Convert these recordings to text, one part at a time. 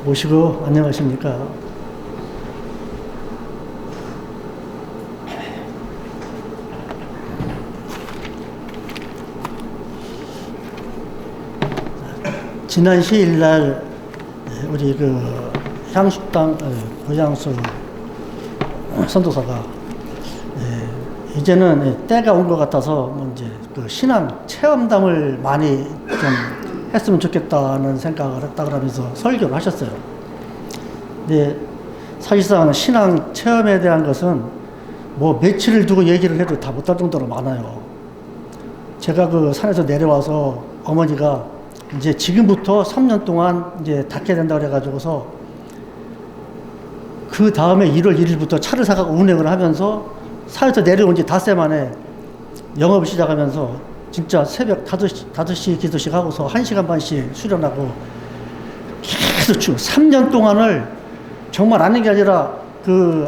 오시고 안녕하십니까. 지난 시일날 우리 향식당 고장수 선도사가 이제는 때가 온 것 같아서 이제 신앙 체험담을 많이 좀 했으면 좋겠다는 생각을 했다 그러면서 설교를 하셨어요. 근데 사실상 신앙 체험에 대한 것은 뭐 며칠을 두고 얘기를 해도 다 못할 정도로 많아요. 제가 산에서 내려와서 어머니가 이제 지금부터 3년 동안 이제 닫게 된다 그래가지고서 그 다음에 1월 1일부터 차를 사가고 운행을 하면서 산에서 내려온 지 닷새 만에 영업을 시작하면서 진짜 새벽 5시 기도씩 하고서 1시간 반씩 수련하고 계속 3년 동안을 정말 아는 게 아니라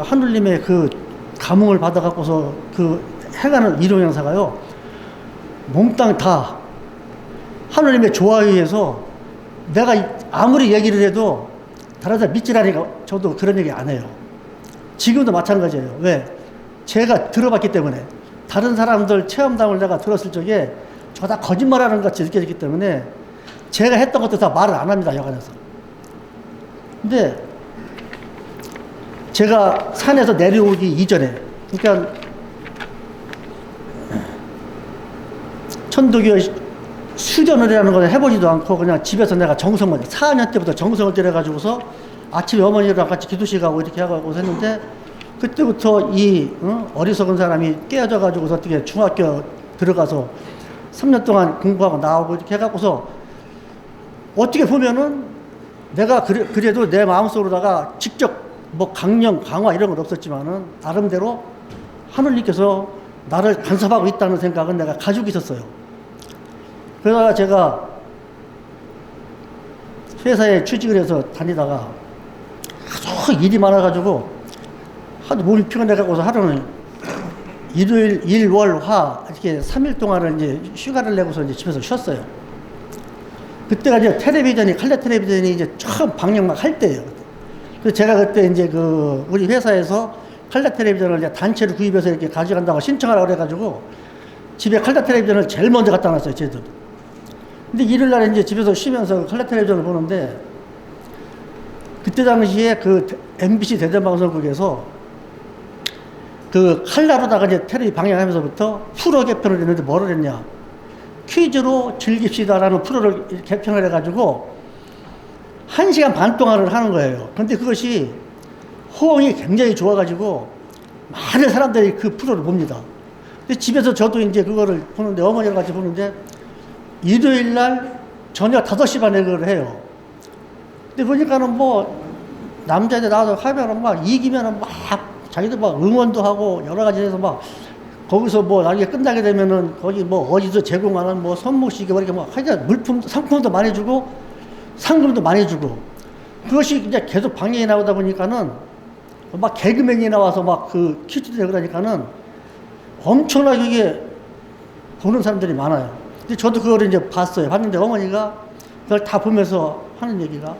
하느님의 감흥을 받아갖고서 해가는 이동 행사가요, 몽땅 다 하느님의 조화에 의해서 내가 아무리 얘기를 해도 다른 사람 믿지라니까 저도 그런 얘기 안 해요. 지금도 마찬가지예요. 왜? 제가 들어봤기 때문에. 다른 사람들 체험담을 내가 들었을 적에 저 다 거짓말하는 것 같이 느껴졌기 때문에 제가 했던 것도 다 말을 안 합니다, 여관에서. 근데 제가 산에서 내려오기 이전에, 그러니까 천도교 수련을 하는 걸 해보지도 않고 그냥 집에서 내가 4학년 때부터 정성을 들여가지고서 아침에 어머니랑 같이 기도실 가고 이렇게 하고 했는데, 그때부터 어리석은 사람이 깨어져가지고서 어떻게 중학교 들어가서 3년 동안 공부하고 나오고 이렇게 해갖고서 어떻게 보면은 내가 그래도 내 마음속으로다가 직접 뭐 강령, 강화 이런 건 없었지만은 나름대로 하느님께서 나를 간섭하고 있다는 생각은 내가 가지고 있었어요. 그러다가 제가 회사에 취직을 해서 다니다가 아주 일이 많아가지고 하도 몸이 피곤해가고서 하루는 일요일, 일, 월, 화 이렇게 3일 동안을 이제 휴가를 내고서 이제 집에서 쉬었어요. 그때가 이제 칼레 텔레비전이 이제 처음 방영 막 할 때예요. 그래서 제가 그때 이제 우리 회사에서 칼레 텔레비전을 이제 단체로 구입해서 이렇게 가져간다고 신청하라고 그래가지고 집에 칼레 텔레비전을 제일 먼저 갖다 놨어요, 쟤도. 근데 일요일날 이제 집에서 쉬면서 칼레 텔레비전을 보는데, 그때 당시에 MBC 대전방송국에서 칼라로다가 이제 텔레비 방영하면서부터 프로 개편을 했는데 뭐를 했냐. 퀴즈로 즐깁시다라는 프로를 개편을 해가지고 1시간 반 동안을 하는 거예요. 근데 그것이 호응이 굉장히 좋아가지고 많은 사람들이 그 프로를 봅니다. 근데 집에서 저도 이제 그거를 보는데, 어머니랑 같이 보는데, 일요일 날 저녁 5시 반에 그걸 해요. 근데 보니까는 뭐, 남자애들 나와서 하면은 막 이기면은 막 자기들 막 응원도 하고 여러 가지 해서 막 거기서 뭐 나중에 끝나게 되면은 거기 뭐 어디서 제공하는 뭐 선물식이 뭐 이렇게 뭐 하여간 상품도 많이 주고 상금도 많이 주고, 그것이 이제 계속 방영이 나오다 보니까는 막 개그맨이 나와서 막 퀴즈도 내고 그러니까는 엄청나게 이게 보는 사람들이 많아요. 근데 저도 그걸 이제 봤는데 어머니가 그걸 다 보면서 하는 얘기가,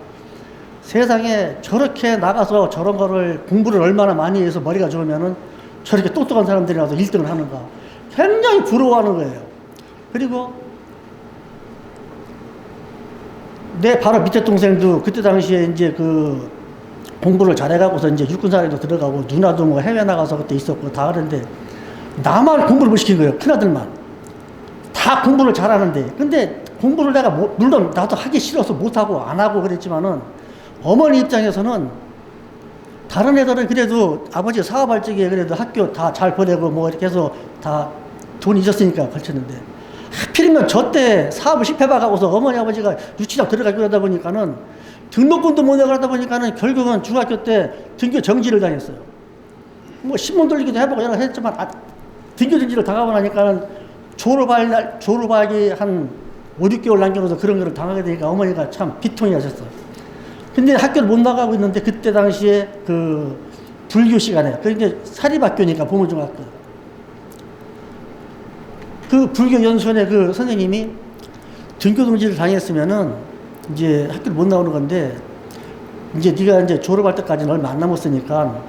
세상에 저렇게 나가서 저런 거를 공부를 얼마나 많이 해서 머리가 좋으면은 저렇게 똑똑한 사람들이 나와서 1등을 하는가. 굉장히 부러워하는 거예요. 그리고 내 바로 밑에 동생도 그때 당시에 이제 공부를 잘해가고서 이제 육군사에도 들어가고, 누나도 뭐 해외 나가서 그때 있었고 다 그랬는데, 나만 공부를 못 시킨 거예요. 큰아들만. 다 공부를 잘하는데. 근데 공부를 내가 물론 나도 하기 싫어서 못하고 안 하고 그랬지만은, 어머니 입장에서는 다른 애들은 그래도 아버지 사업할 적에 그래도 학교 다 잘 보내고 뭐 이렇게 해서 다 돈 있었으니까 걸쳤는데, 하필이면 저 때 사업을 실패해가고서 어머니 아버지가 유치장 들어가고 그러다 보니까는 등록금도 못 내고 그러다 보니까는 결국은 중학교 때 등교 정지를 당했어요. 뭐 신문 돌리기도 해보고 여러 가지 했지만 등교 정지를 당하고 나니까는 졸업하기 한 5, 6개월 남겨놓아서 그런 거를 당하게 되니까 어머니가 참 비통이 하셨어요. 근데 학교를 못 나가고 있는데, 그때 당시에 불교 시간에, 이제 사립학교니까 보문중학교. 불교 연수원의 선생님이 등교정지를 당했으면은 이제 학교를 못 나오는 건데, 이제 네가 이제 졸업할 때까지는 얼마 안 남았으니까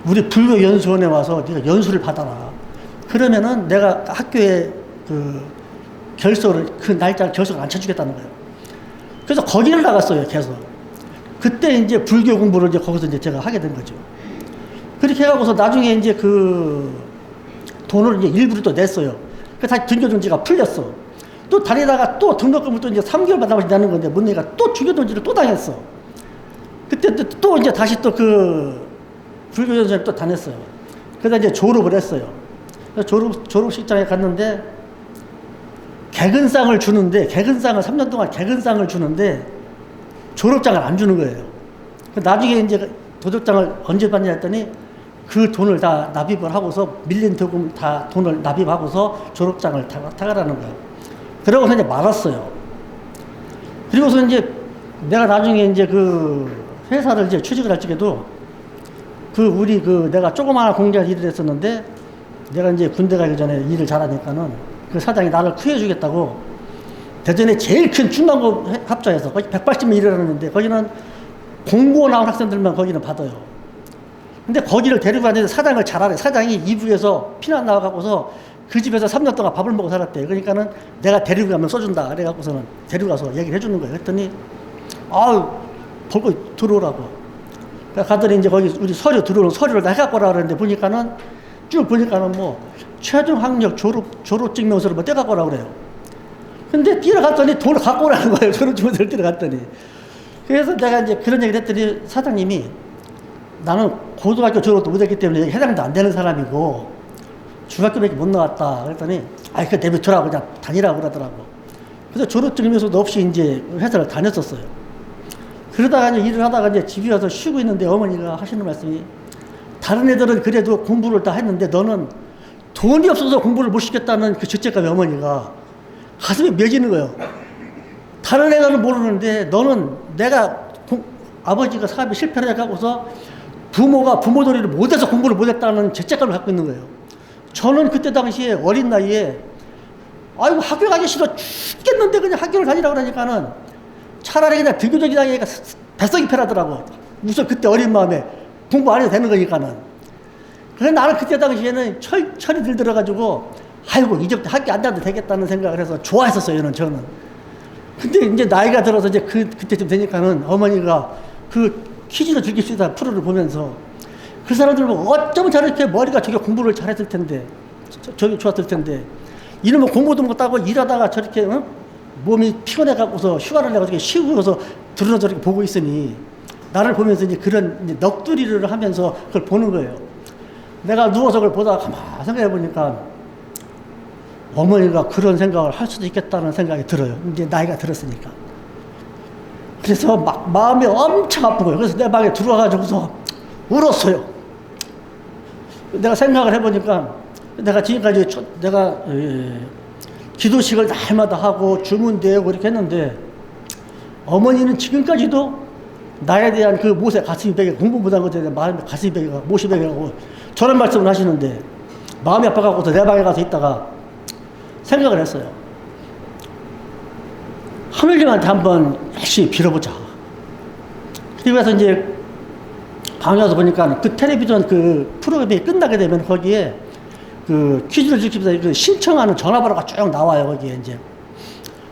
우리 불교 연수원에 와서 네가 연수를 받아라. 그러면은 내가 학교에 그 결석을, 그 날짜를 결석을 안 쳐주겠다는 거예요. 그래서 거기를 나갔어요, 계속. 그때 이제 불교 공부를 이제 거기서 이제 제가 하게 된 거죠. 그렇게 해가고서 나중에 이제 그 돈을 이제 일부러 또 냈어요. 그 다시 등교정지가 풀렸어. 또 다니다가 또 등록금을 또 이제 3개월 받아서 내는 건데 못 내니까 또 등교정지를 또 당했어. 그때 또 이제 다시 또 그 불교연수원에 또 다녔어요. 그래서 이제 졸업을 했어요. 졸업식장에 갔는데 개근상을 주는데, 개근상을 3년 동안 개근상을 주는데 졸업장을 안 주는 거예요. 나중에 이제 도덕장을 언제 받냐 했더니 그 돈을 다 납입을 하고서, 밀린 도금 다 돈을 납입하고서 졸업장을 타가라는 거예요. 그러고서 이제 말았어요. 그리고서 이제 내가 나중에 이제 그 회사를 이제 취직을 할 적에도 우리 내가 조그마한 공장에서 일을 했었는데, 내가 이제 군대 가기 전에 일을 잘하니까는 그 사장이 나를 구해주겠다고 대전에 제일 큰 중랑구 합자에서 거기 180명 일을 하는데 거기는 공고 나온 학생들만 거기는 받아요. 근데 거기를 데리고 갔는데 사장을 잘 알아요. 사장이 이북에서 피난 나와갖고서 그 집에서 3년 동안 밥을 먹고 살았대. 그러니까는 내가 데리고 가면 써준다. 그래갖고서는 데리고 가서 얘기를 해주는 거예요. 그랬더니, 벌고 들어오라고. 가더니 이제 거기 우리 서류 들어오는 서류를 다 해갖고 오라 그랬는데 보니까는 쭉 보니까는 뭐 최종 학력 졸업 증명서를 뭐 떼갖고 오라 그래요. 근데 뛰어갔더니 돈을 갖고 오라는 거예요. 졸업 증명서를 뛰어갔더니. 그래서 내가 이제 그런 얘기를 했더니 사장님이, 나는 고등학교 졸업도 못했기 때문에 해당도 안 되는 사람이고 중학교밖에 못 나왔다. 그랬더니 그거 내비두라고 그냥 다니라고 그러더라고. 그래서 졸업증명서도 없이 이제 회사를 다녔었어요. 그러다가 이제 일을 하다가 이제 집에 와서 쉬고 있는데 어머니가 하시는 말씀이, 다른 애들은 그래도 공부를 다 했는데 너는 돈이 없어서 공부를 못 시켰다는 그 죄책감이 어머니가 가슴에 맺이는 거예요. 다른 애들은 모르는데 너는 아버지가 사업에 실패를 해가고서 부모가 부모들이를 못해서 공부를 못했다는 죄책감을 갖고 있는 거예요. 저는 그때 당시에 어린 나이에 학교 가기 싫어 죽겠는데 그냥 학교를 다니라고 그러니까는 차라리 그냥 등교정지 당하니까 뱃속이 편하더라고. 무슨 그때 어린 마음에 공부 안 해도 되는 거니까는. 그래서 나는 그때 당시에는 철이 들들어가지고 이제부터 학교 안 다녀도 되겠다는 생각을 해서 좋아했었어요, 저는. 근데 이제 나이가 들어서 이제 그때쯤 되니까는 어머니가 그 퀴즈로 즐길 수 있다 프로를 보면서 그 사람들 뭐 어쩌면 저렇게 머리가 저게 공부를 잘했을 텐데, 저기 좋았을 텐데, 이놈은 공부도 못하고 일하다가 저렇게 몸이 피곤해갖고서 휴가를 내가지고 쉬고서 들어서 저렇게 보고 있으니 나를 보면서 이제 그런 이제 넋두리를 하면서 그걸 보는 거예요. 내가 누워서 그걸 보다가 가만히 생각해 보니까 어머니가 그런 생각을 할 수도 있겠다는 생각이 들어요. 이제 나이가 들었으니까. 그래서 막 마음이 엄청 아픈 거예요. 그래서 내 방에 들어와가지고서 울었어요. 내가 생각을 해보니까 내가 지금까지 내가 기도식을 날마다 하고 주문 대고 이렇게 했는데 어머니는 지금까지도 나에 대한 그 못에 가슴이 베개, 공부 못한 것에 대한 마음이 가슴이 베개가, 못이 베개가고 저런 말씀을 하시는데 마음이 아파갖고서 내 방에 가서 있다가 생각을 했어요. 하늘님한테 한번 열심히 빌어보자. 그리고 해서 이제 방에 와서 보니까 그 텔레비전 그 프로그램이 끝나게 되면 거기에 그 퀴즈를 즐깁니다. 그 신청하는 전화번호가 쭉 나와요, 거기에 이제.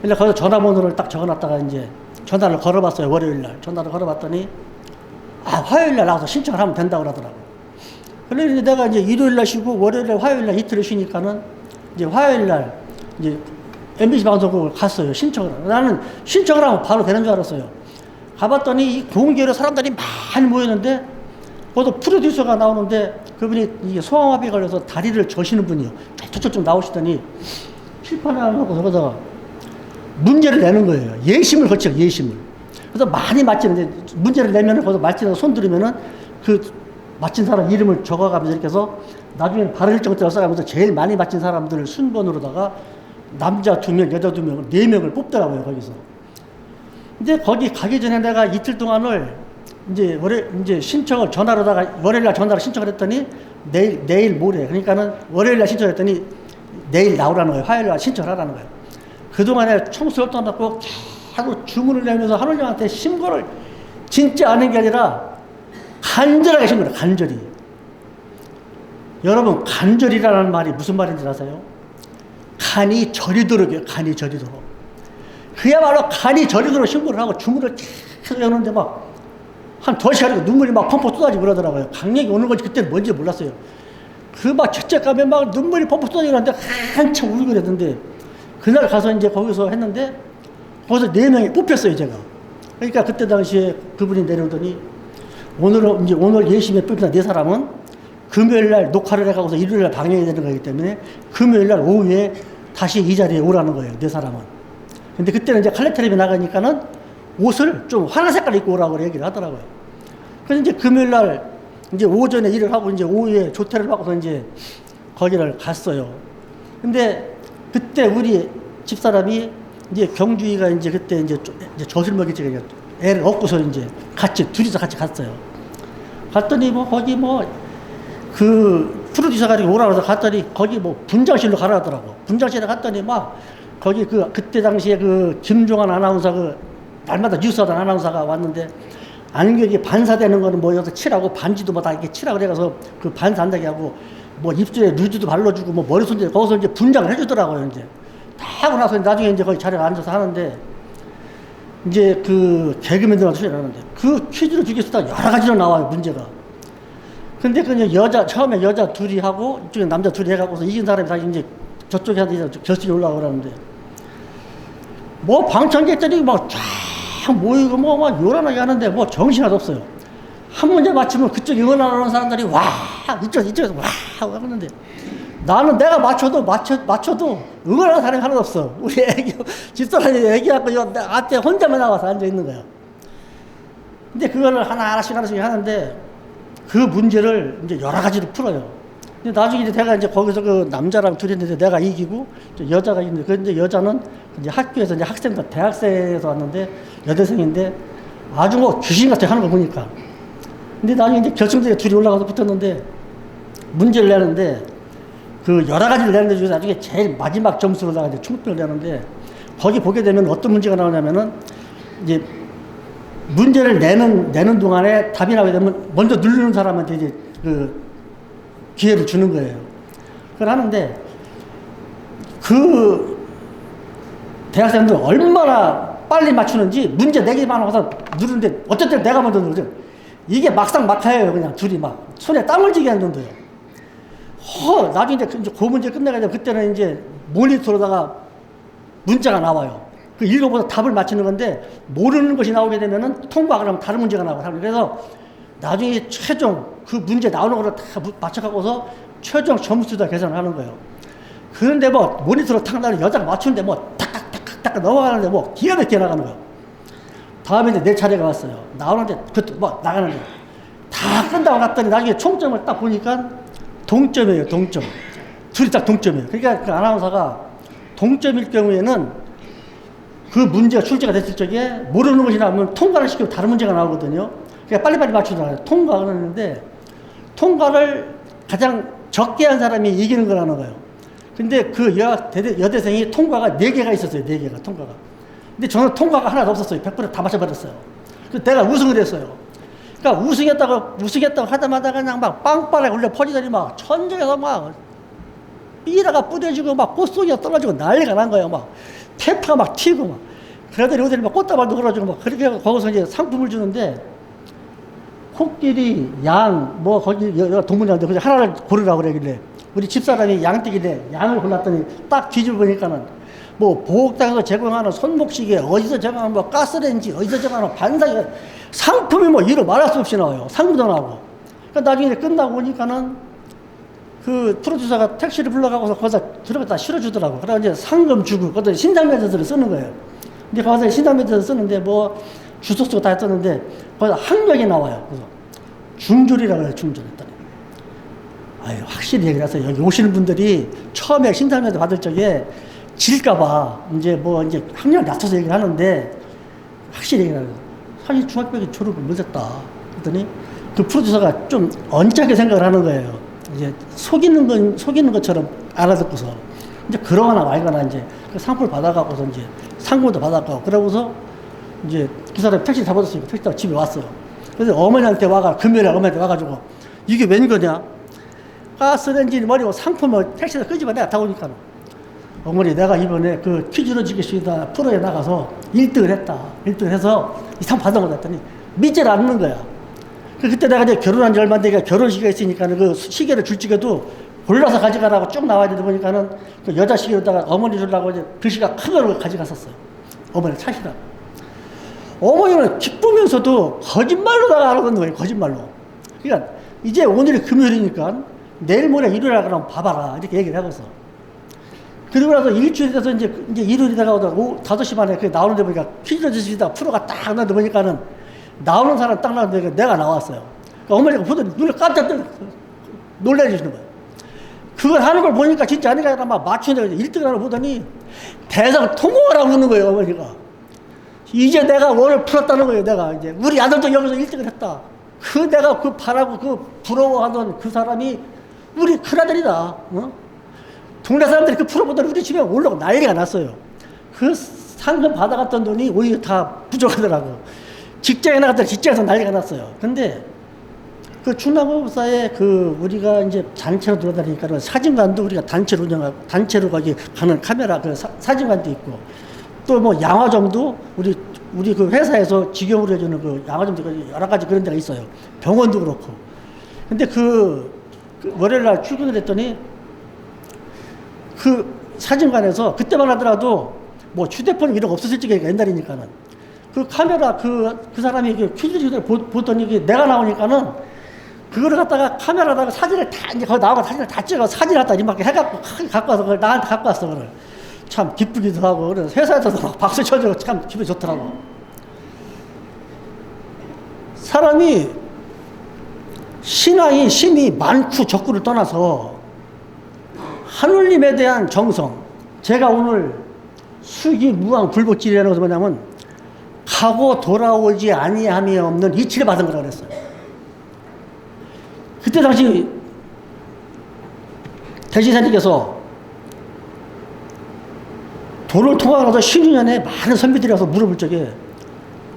근데 거기서 전화번호를 딱 적어놨다가 이제 전화를 걸어봤어요, 월요일날. 전화를 걸어봤더니, 화요일날 나와서 신청을 하면 된다고 그러더라고요. 그래서 내가 이제 일요일날 쉬고 월요일날, 화요일날 이틀을 쉬니까는 이제 화요일날 이제 MBC 방송국을 갔어요, 신청을. 나는 신청을 하면 바로 되는 줄 알았어요. 가봤더니 이 공개로 사람들이 많이 모였는데, 거기서 프로듀서가 나오는데 그분이 이게 소아마비에 걸려서 다리를 저시는 분이요. 저쪽 좀 나오시더니 칠판에 하고 거기다가 문제를 내는 거예요. 예심을 거쳐요, 예심을. 그래서 많이 맞히는데 문제를 내면은 거기서 맞히는 손 들으면은 그 맞힌 사람 이름을 적어가면서 이렇게 해서 나중에 바로 일정을 써가면서 제일 많이 맞힌 사람들을 순번으로다가 남자 2명, 여자 2명, 4명을 뽑더라고요, 거기서. 근데 거기 가기 전에 내가 이틀 동안을 이제 신청을 전화로다가 월요일날 전화로 신청을 했더니 내일 모레. 그러니까는 월요일날 신청했더니 내일 나오라는 거예요. 화요일날 신청을 하라는 거예요. 그동안에 청소를 떠났고 계속 주문을 내면서 하늘님한테 신고를 진짜 아는 게 아니라 간절하게 하신 거예요. 간절히. 여러분 간절이라는 말이 무슨 말인지 아세요? 간이 저리도록이에요. 간이 저리도록. 그야말로 간이 저리도록 신고를 하고 주문을 계속 해오는데 막 한 2시간이고 눈물이 막 펑펑 쏟아지고 그러더라고요. 강력이 오는 건지 그때는 뭔지 몰랐어요. 그 막 첫째 가면 막 눈물이 펑펑 쏟아지는데 한참 울고 그랬는데 그날 가서 이제 거기서 했는데 거기서 4명이 뽑혔어요, 제가. 그러니까 그때 당시에 그분이 내려오더니 오늘은 이제 오늘 예심에 뽑힌 4사람은 금요일 날 녹화를 해가고서 일요일 날 방영이 되는 거기 때문에 금요일 날 오후에 다시 이 자리에 오라는 거예요, 4사람은. 근데 그때는 이제 칼라 텔레비 나가니까는 옷을 좀 환한 색깔 입고 오라고 얘기를 하더라고요. 그래서 이제 금요일 날 이제 오전에 일을 하고 이제 오후에 조퇴를 하고서 이제 거기를 갔어요. 근데 그때 우리 집사람이 이제 경주이가 이제 그때 이제 젖을 먹이지 애를 얻고서 이제 같이 둘이서 같이 갔어요. 갔더니 뭐 거기 뭐 그 프로듀서가 오라고 해서 갔더니 거기 뭐 분장실로 가라 하더라고. 분장실에 갔더니 막 거기 그때 당시에 그 김종환 아나운서 그 날마다 뉴스 하던 아나운서가 왔는데 안경이 반사되는 거는 뭐 여기서 칠하고 반지도 뭐 다 이렇게 칠하고 그래서 그 반사 안 되게 하고 뭐 입술에 루즈도 발라주고 뭐 머리 손질 거기서 이제 분장을 해주더라고요. 이제 다 하고 나서 나중에 이제 거기 자리에 앉아서 하는데 이제 그 개그맨들한테 소리를 하는데 그 퀴즈를 주겠다 여러 가지로 나와요, 문제가. 근데 그냥 처음에 여자 둘이 하고 이쪽에 남자 둘이 해갖고서 이긴 사람이 다시 이제 저쪽에 한테 결승에 올라가고 그러는데 뭐 방청객들이 막 쫙 모이고 뭐 막 요란하게 하는데 뭐 정신하도 없어요. 한 문제 맞추면 그쪽 응원하는 사람들이 와 이쪽에서 와 하고 하는데 나는 내가 맞춰도 응원하는 사람이 하나도 없어. 우리 집사람이 애기하고 앞에 혼자만 나와서 앉아 있는 거야. 근데 그거를 하나씩 하는데 그 문제를 이제 여러 가지로 풀어요. 근데 나중에 이제 내가 이제 거기서 그 남자랑 둘이 있는데 내가 이기고 여자가 있는데 근데 여자는 이제 학교에서 이제 학생들 대학생에서 왔는데 여대생인데 아주 뭐 귀신같이 하는 거 보니까. 근데 나중에 이제 결승대에 둘이 올라가서 붙었는데 문제를 내는데 그 여러 가지를 내는데 중에서 나중에 제일 마지막 점수로 나가 이제 총평을 내는데 거기 보게 되면 어떤 문제가 나오냐면은 이제 문제를 내는 동안에 답이 나오게 되면 먼저 누르는 사람한테 이제 그 기회를 주는 거예요. 그걸 하는데 그 대학생들 얼마나 빨리 맞추는지 문제 내기만 하고서 누르는데 어쩔 때 내가 먼저 누르죠. 이게 막상 막하예요. 그냥 둘이 막 손에 땀을 쥐게 하는 정도예요. 나중에 이제 그 문제 끝내가지고 그때는 이제 모니터로다가 문자가 나와요. 그 읽어보다 답을 맞추는 건데 모르는 것이 나오게 되면은 통과 그러면 다른 문제가 나와요. 그래서 나중에 최종 그 문제 나오는 거를 다 맞춰갖고서 최종 점수다 계산을 하는 거예요. 그런데 뭐 모니터로 탁 나는 여자가 맞추는데 뭐 탁탁탁탁 넘어가는데 뭐 기가 막히게 나가는 거예요. 다음에 이제 내 차례가 왔어요. 나오는데 그것도 뭐 나가는데 다 끝나고 갔더니 나중에 총점을 딱 보니까 동점이에요. 동점. 둘이 딱 동점이에요. 그러니까 그 아나운서가 동점일 경우에는 그 문제가 출제가 됐을 적에 모르는 것이 나오면 통과를 시키고 다른 문제가 나오거든요. 그러니까 빨리빨리 맞추잖아요. 통과를 하는데 통과를 가장 적게 한 사람이 이기는 거라는 거예요. 근데 그 여대생이 통과가 4개가 있었어요. 4개가 통과가. 근데 저는 통과가 하나도 없었어요. 100% 다 맞춰버렸어요. 그래서 내가 우승을 했어요. 그러니까 우승했다고 하자마자 그냥 막 빵빠레 걸려 퍼지더니 막 천장에서 막 삐라가 뿌려지고 막 꽃송이가 떨어지고 난리가 난 거예요. 막 페퍼가 막 튀고 막. 그러더니 오더니 막 꽃다발도 걸어주고 막 그렇게 거기서 이제 상품을 주는데 코끼리, 양, 뭐 거기 동물이한테 그냥 하나를 고르라고 그러길래 우리 집사람이 양띠길래 양을 골랐더니 딱 뒤집어 보니까는 뭐 보호당에서 제공하는 손목시계 어디서 제공하는 뭐 가스레인지 어디서 제공하는 반사기 상품이 뭐 이루 말할 수 없이 나와요. 상품도 나오고. 그러니까 나중에 끝나고 오니까는 그 프로듀서가 택시를 불러가고서 거기서 들어갔다 실어주더라고. 그래서 이제 상금 주고 그것도 신상면제서를 쓰는 거예요. 근데 거기서 신상면제서 쓰는데 뭐 주소쓰고 다 했었는데 거기서 학력이 나와요. 그래서 중졸이라고 해요. 중졸 했더니 아유 확실히 얘기를 해서 여기 오시는 분들이 처음에 신상면제 받을 적에 질까봐 이제 뭐 이제 학력을 낮춰서 얘기를 하는데 확실히 얘기를 해요. 사실 중학교에 졸업을 못했다. 그랬더니 그 프로듀서가 좀 언짢게 생각을 하는 거예요. 이제 속이는 것처럼 알아듣고서 이제 그러거나 말거나 이제 그 상품을 받아가고서 이제 상금도 받아가고 그러고서 이제 그 사람이 택시 잡아줬으니까 택시 타고 집에 왔어요. 그래서 어머니한테 금요일에 어머니한테 와가지고 이게 웬 거냐? 가스레인지 머리고 상품을 택시에서 끄집어 내가 타오니까 어머니 내가 이번에 그 퀴즈로 지겠습니다 프로에 나가서 1등을 했다. 1등을 해서 이 상 받은 거다 했더니 믿질 않는 거야. 그때 내가 이제 결혼한 지 얼마 안 되니까 결혼식이 있으니까는 그 시계를 줄 적에도 골라서 가져가라고 쭉 나와야 되다 보니까는 그 여자 시계로다가 어머니 주려고 이제 글씨가 큰 걸 가져갔었어요. 어머니 차시라. 어머니는 기쁘면서도 거짓말로다가 알아듣는 거예요. 거짓말로. 그러니까 이제 오늘이 금요일이니까 내일 모레 일요일이라 그러면 봐봐라. 이렇게 얘기를 하고서. 그리고 나서 일주일이 돼서 이제 일요일이다가 오후 5시 반에 나오는데 보니까 퀴즈 주시다 프로가 딱 나오는데 보니까는 나오는 사람 딱 나오는데 내가 나왔어요. 그러니까 어머니가 보더니 눈을 깜짝 놀래주시는 거예요. 그걸 하는 걸 보니까 진짜 아니가 막 맞추는데 1등 하는 걸 보더니 대상 통곡을 하고 있는 거예요, 어머니가. 이제 내가 오늘 풀었다는 거예요, 내가. 이제 우리 아들도 여기서 1등을 했다. 내가 바라고 부러워하던 그 사람이 우리 큰아들이다. 어? 동네 사람들이 풀어보더니 우리 집에 올라오고 난리가 났어요. 그 상금 받아갔던 돈이 오히려 다 부족하더라고. 직장에 나갔더니 직장에서 난리가 났어요. 근데 그 충남호흡사에 우리가 이제 단체로 돌아다니니까 사진관도 우리가 단체로 운영하고 단체로 거기 가는 카메라 사진관도 있고 또 뭐 양화점도 우리 그 회사에서 직영으로 해주는 그 양화점도 여러 가지 그런 데가 있어요. 병원도 그렇고. 근데 월요일 날 출근을 했더니 그 사진관에서 그때만 하더라도 뭐 휴대폰 이런 거 없었을 적에 옛날이니까는 그 카메라 그 사람이 퀴즈를 보더니 내가 나오니까는 그거를 갖다가 카메라다가 사진을 다 이제 거기 나와서 사진을 다 찍어 사진을 갖다 이렇게 해갖고 갖고 와서 그걸 나한테 갖고 왔어. 그걸 참 기쁘기도 하고 그래서 회사에서도 막 박수 쳐주고 참 기분이 좋더라고. 사람이 신이 많고 적구를 떠나서 하느님에 대한 정성. 제가 오늘 수기무왕 불복질이라는 것은 뭐냐면 가고 돌아오지 아니함이 없는 이치를 받은 거라고 그랬어요. 그때 당시 대지사님께서 도를 통하면서 신유년에 많은 선비들이 와서 물어볼 적에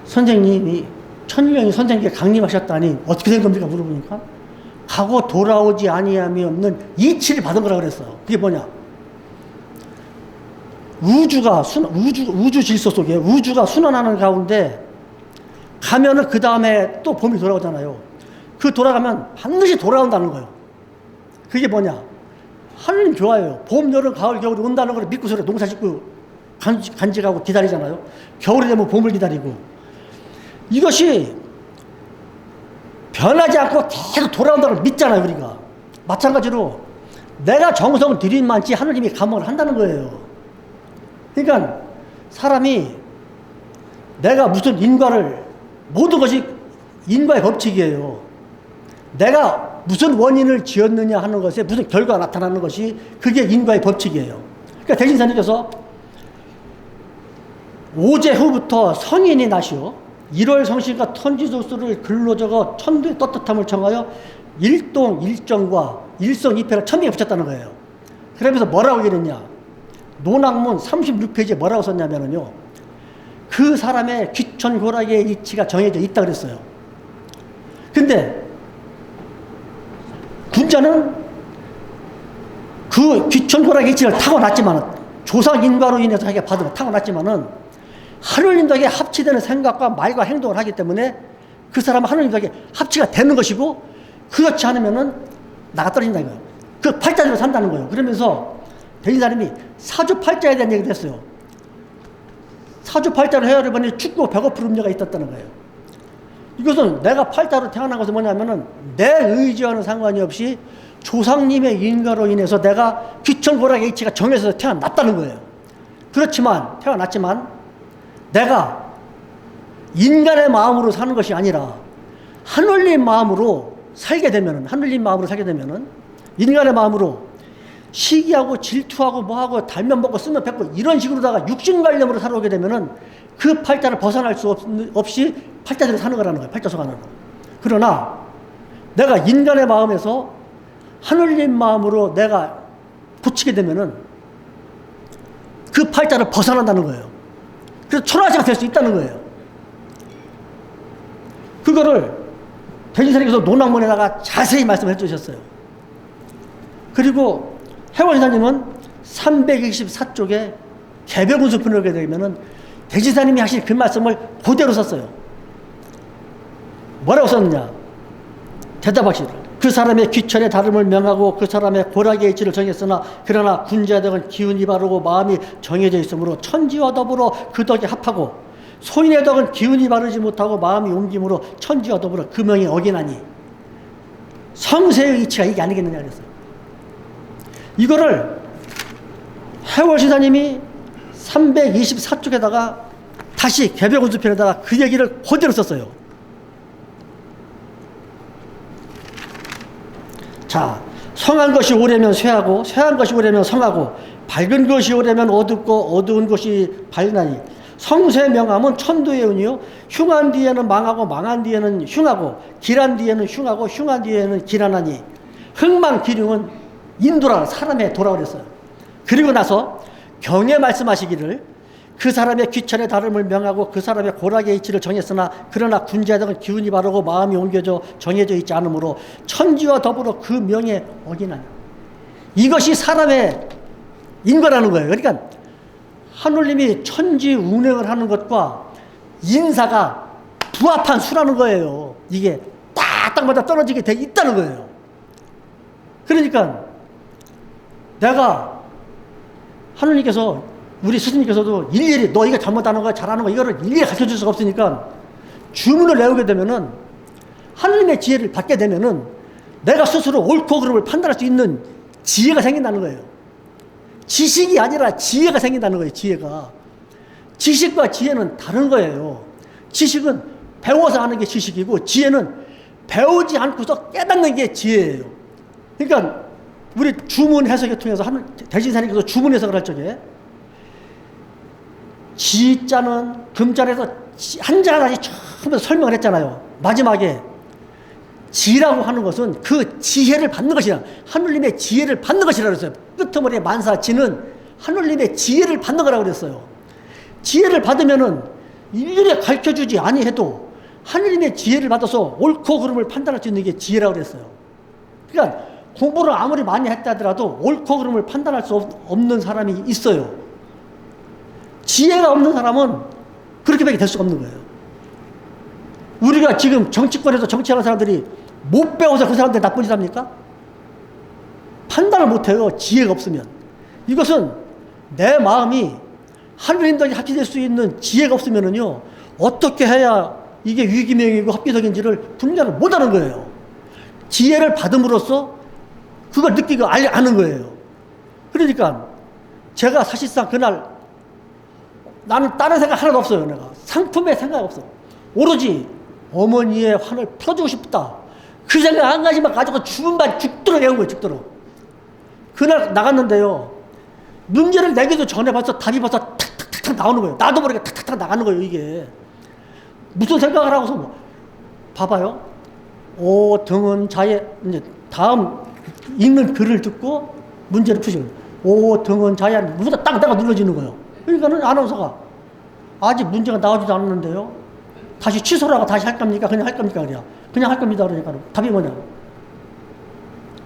선생님이 천유명이 선생님께 강림하셨다니 어떻게 된 겁니까? 물어보니까 가고 돌아오지 아니함이 없는 이치를 받은 거라고 그랬어요. 그게 뭐냐? 우주 질서 속에 우주가 순환하는 가운데 가면은 그 다음에 또 봄이 돌아오잖아요. 그 돌아가면 반드시 돌아온다는 거예요. 그게 뭐냐? 하느님 좋아해요. 봄, 여름, 가을, 겨울이 온다는 걸 믿고서 농사 짓고 간직하고 기다리잖아요. 겨울이 되면 봄을 기다리고. 이것이 변하지 않고 계속 돌아온다는 걸 믿잖아요, 우리가. 마찬가지로 내가 정성을 들인 만치 하느님이 감옥을 한다는 거예요. 그러니까 사람이 내가 무슨 모든 것이 인과의 법칙이에요. 내가 무슨 원인을 지었느냐 하는 것에 무슨 결과가 나타나는 것이 그게 인과의 법칙이에요. 그러니까 대신사님께서 오제 후부터 성인이 나시오 1월 성신과 천지조수를 글로 적어 천도의 떳떳함을 청하여 일동일정과 일성이패를 천명에 붙였다는 거예요. 그러면서 뭐라고 얘기했냐? 논학문 36페이지에 뭐라고 썼냐면요. 그 사람의 귀천고락의 이치가 정해져 있다 그랬어요. 근데 군자는 그 귀천고락의 이치를 타고났지만은 조상인과로 인해서 자기가 받은 거 타고났지만은 하느님에게 합치되는 생각과 말과 행동을 하기 때문에 그 사람은 하느님에게 합치가 되는 것이고 그렇지 않으면은 나가 떨어진다 이거예요. 그 팔자대로 산다는 거예요. 그러면서 대인사님이 사주팔자에 대한 얘기를 했어요. 사주팔자를 헤아려보니 춥고 배고픈 음료가 있었다는 거예요. 이것은 내가 팔자로 태어난 것은 뭐냐면은 내 의지와는 상관이 없이 조상님의 인과로 인해서 내가 귀천고락의 이치가 정해서 태어났다는 거예요. 태어났지만 내가 인간의 마음으로 사는 것이 아니라 하늘님 마음으로 살게 되면은 인간의 마음으로 시기하고 질투하고 뭐하고 달면 먹고 쓰면 뱉고 이런 식으로다가 육신관념으로 살아오게 되면은 그 팔자를 벗어날 수 없이 팔자대로 사는 거라는 거예요. 팔자 속아는 거. 그러나 내가 인간의 마음에서 하늘님 마음으로 내가 붙이게 되면은 그 팔자를 벗어난다는 거예요. 그래서 천하제가 될 수 있다는 거예요. 그거를 대진사님께서 논학문에다가 자세히 말씀해 주셨어요. 그리고 해원사님은 324쪽에 개벽운수편을 하게 되면은 대진사님이 하신 그 말씀을 그대로 썼어요. 뭐라고 썼느냐? 대답하시더라. 그 사람의 귀천의 다름을 명하고 그 사람의 고락의 이치를 정했으나 그러나 군자에 덕은 기운이 바르고 마음이 정해져 있으므로 천지와 더불어 그 덕에 합하고 소인의 덕은 기운이 바르지 못하고 마음이 옮김으로 천지와 더불어 그 명이 어기나니 성세의 이치가 이게 아니겠느냐 그랬어요. 이거를 해월시사님이 324쪽에다가 다시 개벽운수편에다가 그 얘기를 그대로 썼어요. 자, 성한 것이 오래면 쇠하고 쇠한 것이 오래면 성하고 밝은 것이 오래면 어둡고 어두운 것이 밝나니 성쇠명함은 천도의 운이요 흉한 뒤에는 망하고 망한 뒤에는 흉하고 길한 뒤에는 흉하고 흉한 뒤에는 길하나니 흥망기륭은 인도라 사람의 도라 그랬어요. 그리고 나서 경에 말씀하시기를 그 사람의 귀천의 다름을 명하고 그 사람의 고락의 이치를 정했으나 그러나 군자에 덕은 기운이 바르고 마음이 옮겨져 정해져 있지 않으므로 천지와 더불어 그 명에 어기나니 이것이 사람의 인거라는 거예요. 그러니까 하느님이 천지 운행을 하는 것과 인사가 부합한 수라는 거예요. 이게 딱딱마다 떨어지게 돼 있다는 거예요. 그러니까 내가 하느님께서 우리 스승님께서도 일일이 너 이거 잘못하는 거야 잘하는 거야 이거를 일일이 가르쳐줄 수가 없으니까 주문을 내오게 되면은 하느님의 지혜를 받게 되면은 내가 스스로 옳고 그름을 판단할 수 있는 지혜가 생긴다는 거예요. 지식이 아니라 지혜가 생긴다는 거예요. 지혜가. 지식과 지혜는 다른 거예요. 지식은 배워서 하는 게 지식이고 지혜는 배우지 않고서 깨닫는 게 지혜예요. 그러니까 우리 주문 해석을 통해서 대신사님께서 주문 해석을 할 적에 지자는 금자에서 한자까지 처음에 설명을 했잖아요. 마지막에 지라고 하는 것은 그 지혜를 받는 것이라 하느님의 지혜를 받는 것이라 그랬어요. 끄트머리에 만사 지는 하느님의 지혜를 받는 거라고 그랬어요. 지혜를 받으면은 일일이 가르쳐주지 아니해도 하느님의 지혜를 받아서 옳고 그름을 판단할 수 있는 게 지혜라고 그랬어요. 그러니까 공부를 아무리 많이 했다 하더라도 옳고 그름을 판단할 수 없는 사람이 있어요. 지혜가 없는 사람은 그렇게밖에 될 수가 없는 거예요. 우리가 지금 정치권에서 정치하는 사람들이 못 배워서 그 사람들이 나쁜 짓 합니까? 판단을 못해요. 지혜가 없으면. 이것은 내 마음이 하느님과 합치될 수 있는 지혜가 없으면은요, 어떻게 해야 이게 위기명이고 합기적인지를 분별을 못하는 거예요. 지혜를 받음으로써 그걸 느끼고 아는 거예요. 그러니까 제가 사실상 그날 나는 다른 생각 하나도 없어요. 내가 상품의 생각 없어. 오로지 어머니의 환을 풀어주고 싶다. 그 생각 한 가지만 가지고 죽도록 외운 거예요. 죽도록. 그날 나갔는데요. 문제를 내기도 전에 벌써 답이 벌써 탁탁탁탁 나오는 거예요. 나도 모르게 탁탁탁 나가는 거예요. 이게 무슨 생각을 하고서 뭐 봐봐요. 오 등은 자의 이제 다음 읽는 글을 듣고 문제를 푸시는 오 등은 자의 무슨 딱 내가 눌러지는 거예요. 그러니까는 아나운서가 아직 문제가 나오지도 않았는데요. 다시 취소라고 다시 할 겁니까? 그냥 할 겁니까? 그래요. 그냥 할 겁니다. 그러니까 답이 뭐냐?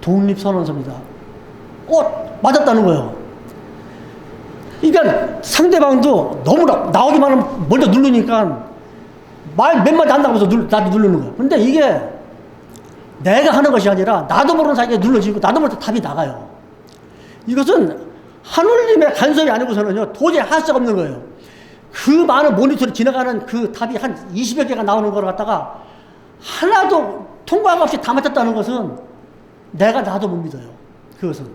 독립선언서입니다. 맞았다는 거예요. 그러니까 상대방도 너무 나오기만 하면 먼저 누르니까 말 몇 마디 안 나가면서 나도 누르는 거예요. 근데 이게 내가 하는 것이 아니라 나도 모르는 사이에 눌러지고 나도 모르는 답이 나가요. 이것은 하느님의 간섭이 아니고서는요, 도저히 할 수가 없는 거예요. 그 많은 모니터로 지나가는 그 답이 한 20여 개가 나오는 걸 갖다가 하나도 통과가 없이 다 맞췄다는 것은 나도 못 믿어요. 그것은.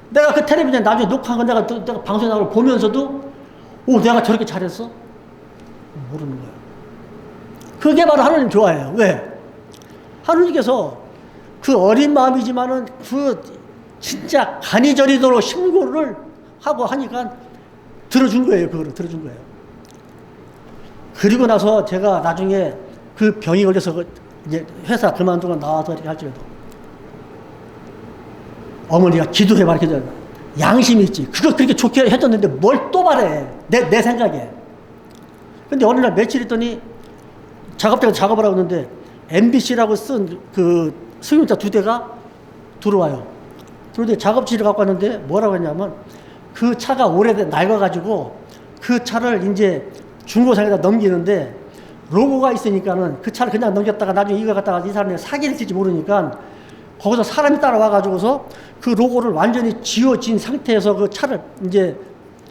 내가 그 텔레비전 나중에 녹화한 거 내가 방송에 나오고 보면서도 내가 저렇게 잘했어? 모르는 거예요. 그게 바로 하느님 좋아해요. 왜? 하느님께서 그 어린 마음이지만은 진짜 간이 저리도록 신고를 하고 하니까 들어준 거예요. 그거를 들어준 거예요. 그리고 나서 제가 나중에 그 병이 걸려서 이제 회사 그만두고 나와서 이렇게 할지라도 어머니가 기도해봐 이렇게 양심이 있지. 그거 그렇게 좋게 해줬는데 뭘 또 바래. 내 생각에. 근데 어느 날 며칠 있더니 작업대가 작업을 하고 있는데 MBC라고 쓴 그 승용차 2대가 들어와요. 그런데 작업실을 갖고 왔는데 뭐라고 했냐면 그 차가 오래돼 낡아가지고 그 차를 이제 중고상에다 넘기는데 로고가 있으니까는 그 차를 그냥 넘겼다가 나중에 이거 갖다가 이 사람이 사기를 칠지 모르니까 거기서 사람이 따라와가지고서 그 로고를 완전히 지워진 상태에서 그 차를 이제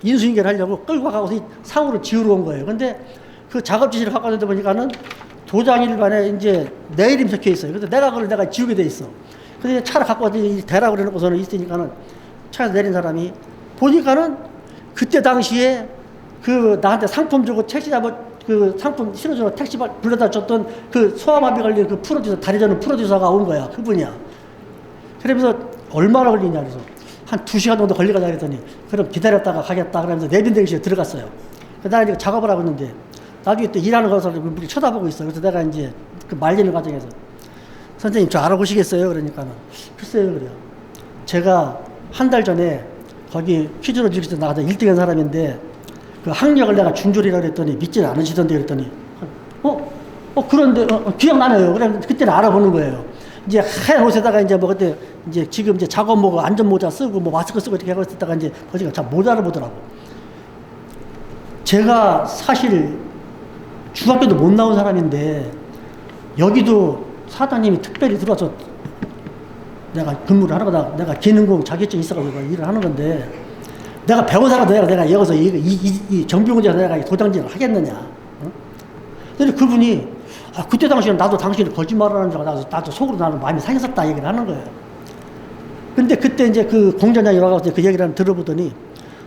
인수인계를 하려고 끌고 가고서 상으로 지우러 온 거예요. 근데 그 작업지시를 갖고 왔는데 보니까는 도장일반에 이제 내 이름이 적혀 있어요. 그래서 내가 그걸 내가 지우게 돼 있어. 근데 차를 갖고 와서 대라고 그래놓고서는 있으니까는 차에서 내린 사람이 보니까는 그때 당시에 그 나한테 상품 주고 택시 잡아 그 상품 실어주고 택시 불러다 줬던 그 소아마비 걸린 그 프로듀서 다리 저는 프로듀서가 온 거야. 그분이야. 그러면서 얼마나 걸리냐 그래서 한 2시간 정도 걸리겠다 그랬더니 그럼 기다렸다가 가겠다 그러면서 내빈 대기실에 들어갔어요. 나는 이제 작업을 하고 있는데 나중에 또 일하는 것을 우리 쳐다보고 있어. 그래서 내가 이제 그 말리는 과정에서 선생님 저 알아보시겠어요? 그러니까는 글쎄요 그래요. 제가 한 달 전에 거기 퀴즈로 지기서 나가서 1등한 사람인데 그 학력을 내가 준졸이라고 그랬더니 믿지는 않으시던데 그랬더니 그런데 기억나네요. 그래 그때는 알아보는 거예요. 이제 하얀 옷에다가 이제 뭐 그때 이제 지금 이제 작업 뭐 안전 모자 쓰고 뭐 마스크 쓰고 이렇게 하고 있다가 이제 보니까 잘 못 알아보더라고. 제가 사실 중학교도 못 나온 사람인데 여기도 사장님이 특별히 들어와서 내가 근무를 하는 내가 기능공 자격증이 있어가지고 일을 하는 건데 내가 배운 사람도 내가 여기서 이 정비공장에서 내가 도장질을 하겠느냐. 어? 근데 그분이 그때 당시에는 나도 당신이 거짓말을 하는 줄 알고 나도 속으로 나는 마음이 상했었다 얘기를 하는 거예요. 근데 그때 이제 그 공장장이 와가지고 그 얘기를 들어보더니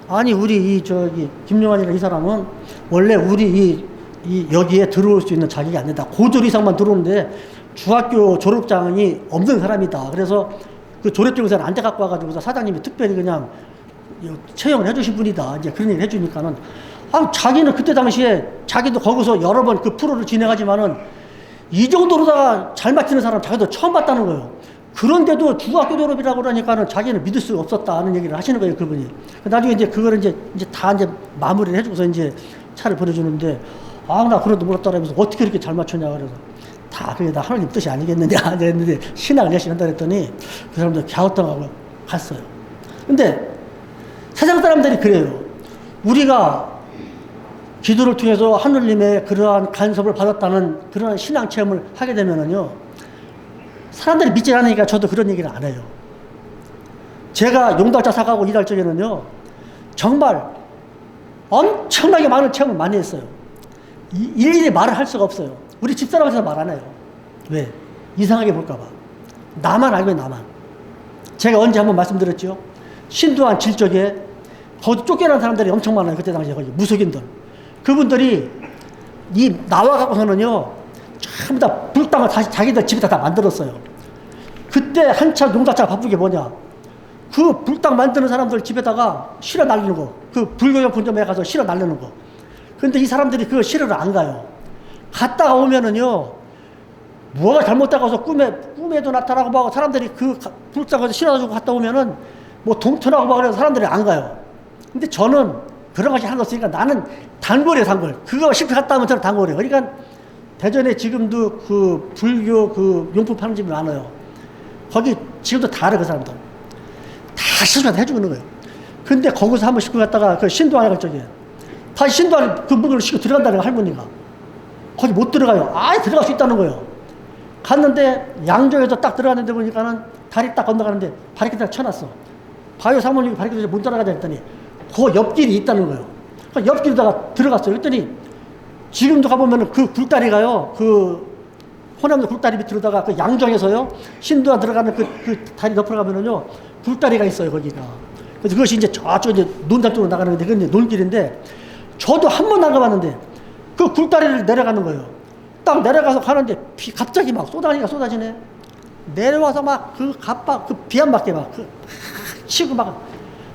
아니 우리 김용환이라는 이 사람은 원래 우리 여기에 들어올 수 있는 자격이 안 된다. 고졸 이상만 들어오는데 중학교 졸업장이 없는 사람이다. 그래서 그 졸업증을 안 돼 갖고 와가지고 사장님이 특별히 그냥 채용을 해주신 분이다. 이제 그런 얘기를 해주니까는 자기는 그때 당시에 자기도 거기서 여러 번 그 프로를 진행하지만은 이 정도로다가 잘 맞히는 사람 자기도 처음 봤다는 거예요. 그런데도 중학교 졸업이라고 그러니까는 자기는 믿을 수 없었다는 얘기를 하시는 거예요, 그분이. 나중에 이제 그거를 이제 다 이제 마무리를 해주고서 이제 차를 보내주는데 나 그래도 물었다 그러면서 어떻게 이렇게 잘 맞췄냐 그래서 다 그게 다 하나님 뜻이 아니겠느냐 했는데 신앙을 열심히 한다 그랬더니 그 사람들 갸우뚱하고 갔어요. 근데 세상 사람들이 그래요. 우리가 기도를 통해서 하느님의 그러한 간섭을 받았다는 그러한 신앙 체험을 하게 되면은요, 사람들이 믿지 않으니까 저도 그런 얘기를 안 해요. 제가 용달차 사가고 일할 적에는요, 정말 엄청나게 많은 체험을 많이 했어요. 일일이 말을 할 수가 없어요. 우리 집사람한테서 말 안 해요. 왜? 이상하게 볼까봐. 나만 알고 나만. 제가 언제 한번 말씀드렸죠? 신도한 질적에 거기 쫓겨난 사람들이 엄청 많아요. 그때 당시에 거기 무속인들. 그분들이 나와갖고서는요, 전부 다 불당을 다시 자기들 집에다 다 만들었어요. 그때 한참 용달차가 바쁜 게 뭐냐? 그 불당 만드는 사람들 집에다가 실어 날리는 거. 그 불교용 분점에 가서 실어 날리는 거. 근데 이 사람들이 그거 실어를 안 가요. 갔다가 오면은요, 뭐가 잘못되고서 꿈에도 나타나고 막 사람들이 그 불당을 실어가지고 갔다 오면은 뭐 동천하고 막 그래서 사람들이 안 가요. 근데 저는 그런 것이 하나 없으니까 나는 단골이에요, 단골. 그거 실컷 갔다 오면 저는 단골이에요. 그러니까 대전에 지금도 그 불교 그 용품 파는 집이 많아요. 거기 지금도 다 알아, 그 사람들. 다 실컷 해주는 거예요. 근데 거기서 한번 싣고 갔다가 그 신도안에 갈 적에 다시 신도안에 그 문을 싣고 들어간다는 거예요, 할머니가. 거기 못 들어가요. 아예 들어갈 수 있다는 거예요. 갔는데 양쪽에서 딱 들어갔는데 보니까는 다리 딱 건너가는데 바리케이트를 쳐놨어. 바이오 사모님이 바리케이트를 못 따라가자 했더니 그 옆길이 있다는 거예요. 그 옆길에다가 들어갔어요. 그랬더니 지금도 가보면은 그 굴다리가요, 그 호남도 굴다리 밑으로다가 그 양정에서요, 신도안 들어가는 그 다리 옆으로 가면은요, 굴다리가 있어요, 거기가. 그래서 그것이 이제 저쪽 이제 논당 쪽으로 나가는 건데, 그건 이제 논길인데, 저도 한 번 나가봤는데, 그 굴다리를 내려가는 거예요. 딱 내려가서 가는데, 갑자기 막 쏟아지네. 내려와서 막 비 안 맞게 막, 치고 막,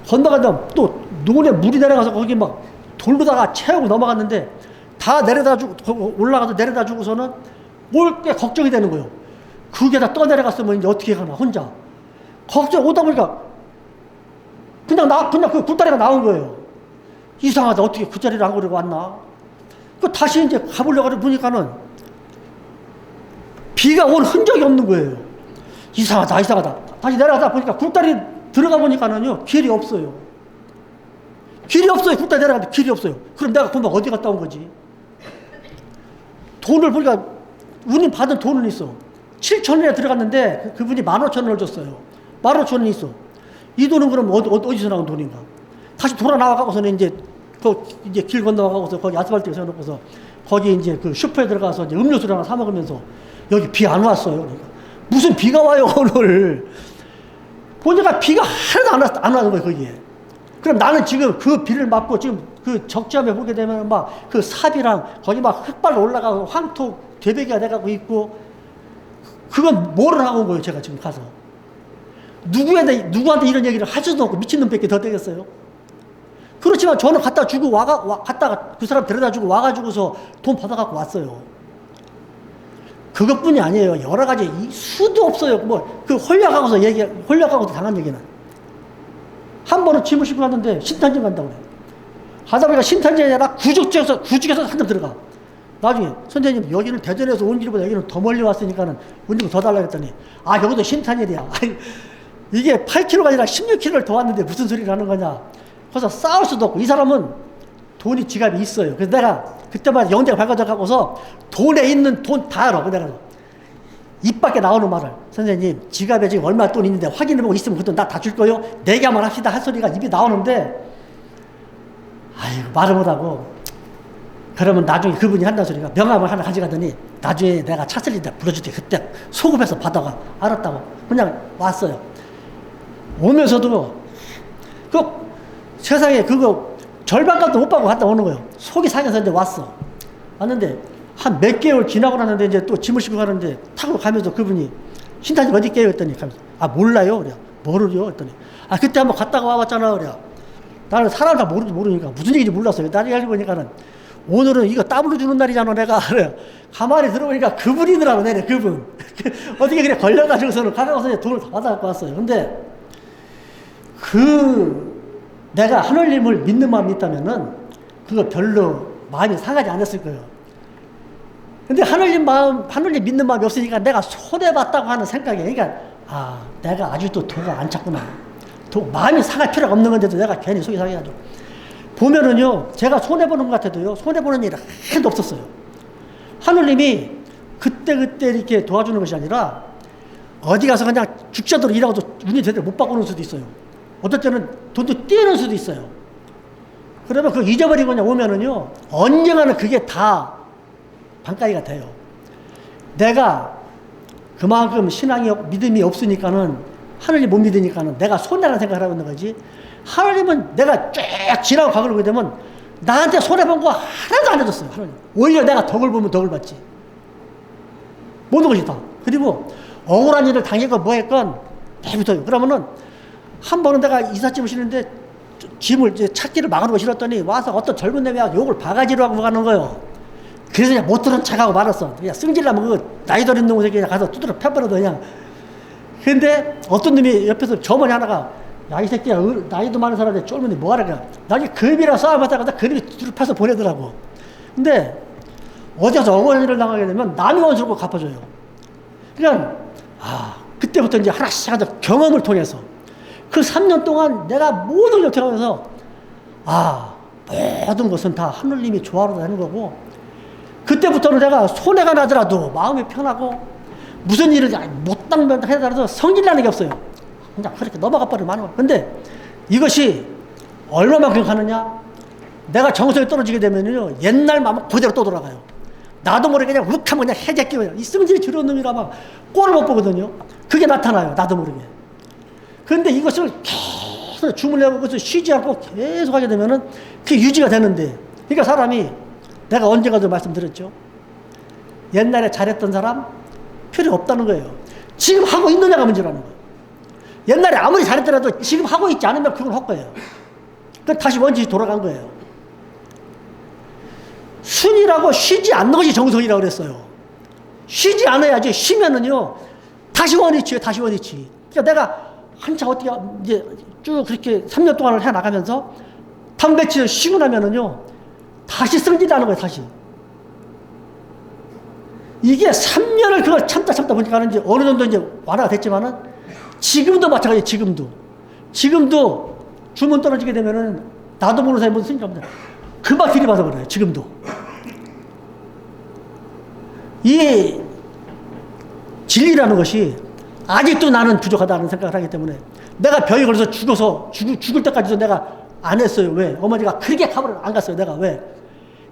건너가다 또 논에 물이 내려가서 거기 막 돌로다가 채우고 넘어갔는데, 다 내려다 주고, 올라가서 내려다 주고서는 올 게 걱정이 되는 거예요. 그게 다 떠내려갔으면 이제 어떻게 가나, 혼자. 걱정 오다 보니까, 그냥 그 굴다리가 나온 거예요. 이상하다. 어떻게 그 자리를 안 그러고 왔나? 그 다시 이제 가보려고 보니까는 비가 온 흔적이 없는 거예요. 이상하다, 이상하다. 다시 내려가다 보니까 굴다리 들어가 보니까는요, 길이 없어요. 길이 없어요. 굴다리 내려가도 길이 없어요. 그럼 내가 금방 어디 갔다 온 거지? 돈을 보니까, 운이 받은 돈은 있어. 7,000원에 들어갔는데, 그분이 15,000원을 줬어요. 15,000원이 있어. 이 돈은 그럼 어디서 나온 돈인가? 다시 돌아 나와가고서는 이제 길 건너가고서 거기 아스팔트에 세워놓고서 거기 이제 그 슈퍼에 들어가서 이제 음료수를 하나 사먹으면서 여기 비 안 왔어요. 그러니까. 무슨 비가 와요, 오늘. 보니까 비가 하나도 안 와는 거예요, 거기에. 그럼 나는 지금 그 비를 맞고 지금 그 적지함에 보게 되면 막 그 삽이랑 거기 막 흙발 올라가고 황토 되배기가 돼가고 있고 그건 뭐를 하고 온 거예요, 제가 지금 가서. 누구한테 이런 얘기를 할 수도 없고 미친놈밖에 더 되겠어요? 그렇지만 저는 갖다 주고 갔다가 그 사람 데려다 주고 와가지고서 돈 받아갖고 왔어요. 그것뿐이 아니에요. 여러 가지 수도 없어요. 뭐 그 홀려가고서 당한 얘기는. 한 번은 짐을 싣고 갔는데 신탄진 간다고 그래. 가다 보니까 신탄진이 아니라 구죽에서 한참 들어가. 나중에 선생님 여기는 대전에서 온 길보다 여기는 더 멀리 왔으니까는 운 좀 더 달라 그랬더니 여기도 신탄일이야. 이게 8km가 아니라 16km를 더 왔는데 무슨 소리를 하는 거냐. 그래서 싸울 수도 없고 이 사람은 돈이 지갑이 있어요. 그래서 내가 그때마다 영대가 밝아져 갖고서 돈에 있는 돈 다 알아. 내가 입 밖에 나오는 말을 선생님 지갑에 지금 얼마 돈 있는데 확인해보고 있으면 그 돈 나 다 줄 거요. 내기만 합시다 할 소리가 입이 나오는데 말을 못하고 그러면 나중에 그분이 한다는 소리가 명함을 하나 가져가더니 나중에 내가 차슬리 때 불러줄 때 그때 소급해서 받아가. 알았다고 그냥 왔어요. 오면서도 그 세상에 그거 절반값도 못 받고 갔다 오는 거예요. 속이 상해서 이제 왔어. 왔는데 한 몇 개월 지나고 나는데 이제 또 짐을 싣고 가는데 타고 가면서 그분이 신탄진 어디 있게요? 했더니 가면서 몰라요. 그래. 뭐를요? 했더니 그때 한번 갔다가 와봤잖아. 그래. 나는 사람 다 모르니까 무슨 얘기인지 몰랐어요. 나중에 알고 보니까는 오늘은 이거 따블로 주는 날이잖아. 내가 그래. 가만히 들어보니까 그분이더라고. 내가 그분. 어떻게 그래 걸려가지고서는 가까워서 이제 돈을 다 받아갖고 왔어요. 근데 내가 하늘님을 믿는 마음이 있다면은 그거 별로 마음이 상하지 않았을 거예요. 근데 하늘님 믿는 마음이 없으니까 내가 손해봤다고 하는 생각이, 그러니까, 내가 아직도 도가 안 찼구나. 마음이 상할 필요가 없는 건데도 내가 괜히 속이 상해가지고. 보면은요, 제가 손해보는 것 같아도요, 손해보는 일이 하나도 없었어요. 하늘님이 그때 이렇게 도와주는 것이 아니라, 어디 가서 그냥 죽자도록 일하고도 운이 제대로 못 바꾸는 수도 있어요. 어떨 때는 돈도 떼는 수도 있어요. 그러면 그거 잊어버리고 그냥 오면은요, 언젠가는 그게 다 반가이가 돼요. 내가 그만큼 믿음이 없으니까는, 하늘님 못 믿으니까는 내가 손해라는 생각을 하고 있는 거지. 하나님은 내가 쭉 지나고 가고 되면 나한테 손해본 거 하나도 안 해줬어요. 하나님. 오히려 내가 덕을 보면 덕을 받지. 모든 것이 다. 그리고 억울한 일을 당했건 뭐 했건 내비둬요. 그러면은 한 번은 내가 이삿짐을 실는데 짐을 이제 찾기를 막아놓고 실었더니 와서 어떤 젊은 애가 욕을 바가지로 하고 가는 거예요. 그래서 그냥 못 들은 척하고 말았어. 그냥 승질나면 그 나이 들은 놈이 그냥 가서 두드려 펴버려도 그냥. 근데 어떤 놈이 옆에서 저머니 하나가 이 새끼야 나이도 많은 사람인데 쫄면이 뭐하라 그래. 나중에 금이랑 싸움하다가 금이 두드려 펴서 보내더라고. 근데 어디 가서 억울한 일을 당하게 되면 남이 원수로 갚아줘요. 그러니까 그때부터 이제 하나씩 경험을 통해서 그 3년 동안 내가 모든 걸 경험해서 모든 것은 다 하늘님이 조화로 되는 거고, 그때부터는 내가 손해가 나더라도 마음이 편하고 무슨 일을 못 당면 하더라도 성질나는 게 없어요. 그냥 그렇게 넘어가 버리면 많은 거예요. 근데 이것이 얼마만큼 가느냐? 내가 정성이 떨어지게 되면요, 옛날 마음은 그대로 또 돌아가요. 나도 모르게 그냥 욱하면 그냥 해제끼워요. 이 승질이 저런 놈이라 막 꼴을 못 보거든요. 그게 나타나요. 나도 모르게. 그런데 이것을 계속 주물려고 그것을 쉬지 않고 계속 하게 되면은 그게 유지가 되는데, 그러니까 사람이, 내가 언젠가도 말씀드렸죠. 옛날에 잘했던 사람 필요 없다는 거예요. 지금 하고 있느냐가 문제라는 거예요. 옛날에 아무리 잘했더라도 지금 하고 있지 않으면 그건 헛거예요. 그러니까 다시 원칙이 돌아간 거예요. 순이라고 쉬지 않는 것이 정성이라고 그랬어요. 쉬지 않아야지. 쉬면은요, 다시 원위치예요. 다시 원위치. 그러니까 내가 한참 어떻게 이제 쭉 그렇게 3년 동안을 해 나가면서 탐배치를 쉬고 나면은요, 다시 승진하는 거예요. 다시. 이게 3년을 그걸 참다 보니까 이제 어느 정도 이제 완화가 됐지만은 지금도 마찬가지예요. 지금도 주문 떨어지게 되면은 나도 모르는 사람이 무슨 생각 없냐. 금방 들이받아 버려요. 지금도. 이 진리라는 것이 아직도 나는 부족하다는 생각을 하기 때문에 내가 병에 걸려서 죽을 때까지도 내가 안 했어요. 왜? 어머니가 그렇게 가버려 안 갔어요. 내가 왜?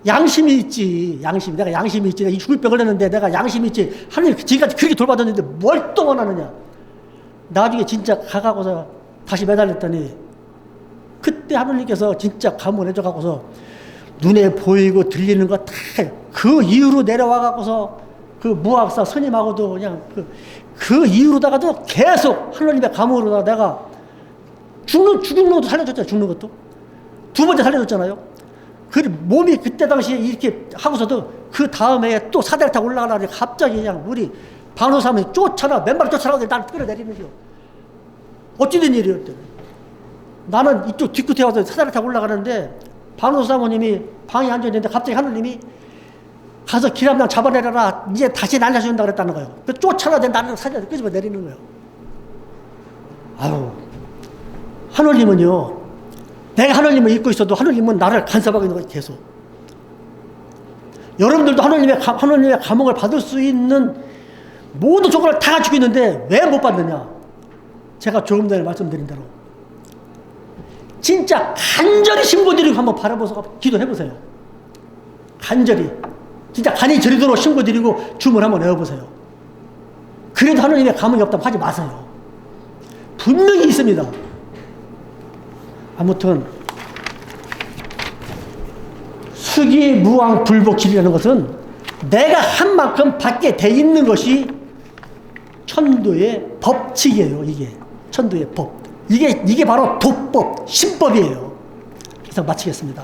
양심이 있지. 내가 양심이 있지. 내가 이 죽을 병을 했는데 내가 양심이 있지. 하나님 지금까지 그렇게 돌봐줬는데 뭘 또 원하느냐. 나중에 진짜 가가고서 다시 매달렸더니 그때 하나님께서 진짜 감원해줘가고서 눈에 보이고 들리는 거 다 그 이후로 내려와가고서 그 무학사 스님하고도 그냥 그 이후로다가도 계속 하나님의 감원으로다가 내가 죽는 것도 살려줬잖아요. 죽는 것도. 두 번째 살려줬잖아요. 그 몸이 그때 당시에 이렇게 하고서도 그 다음에 또 사대를 타고 올라가라니 갑자기 그냥 우리 반호사람이 맨발 쫓아나오더니 나를 끌어내리는 거요. 어찌된 일이었대. 나는 이쪽 뒷끝에 와서 사다리 타고 올라가는데 반호사모님이 방에 앉아있는데 갑자기 하느님이 가서 길 한번 잡아내려라. 이제 다시 날려준다 그랬다는 거예요. 그 쫓아나오더니 나를 사다리 끄집어 내리는 거예요. 아유, 하느님은요, 내가 하느님을 잊고 있어도 하느님은 나를 간섭하고 있는 거예요. 계속. 여러분들도 하느님의 감흥을 받을 수 있는 모든 조건을 다 갖추고 있는데 왜 못 받느냐? 제가 조금 전에 말씀드린 대로 진짜 간절히 신고드리고 한번 바라보서 기도해보세요. 간절히 진짜 간이 저리도록 신고드리고 주문 한번 외워보세요. 그래도 하느님의 감흥이 없다면 하지 마세요. 분명히 있습니다. 아무튼 수기무왕불복질이라는 것은 내가 한 만큼 받게 돼 있는 것이 천도의 법칙이에요. 이게 천도의 법. 이게 바로 도법, 신법이에요. 그래서 마치겠습니다.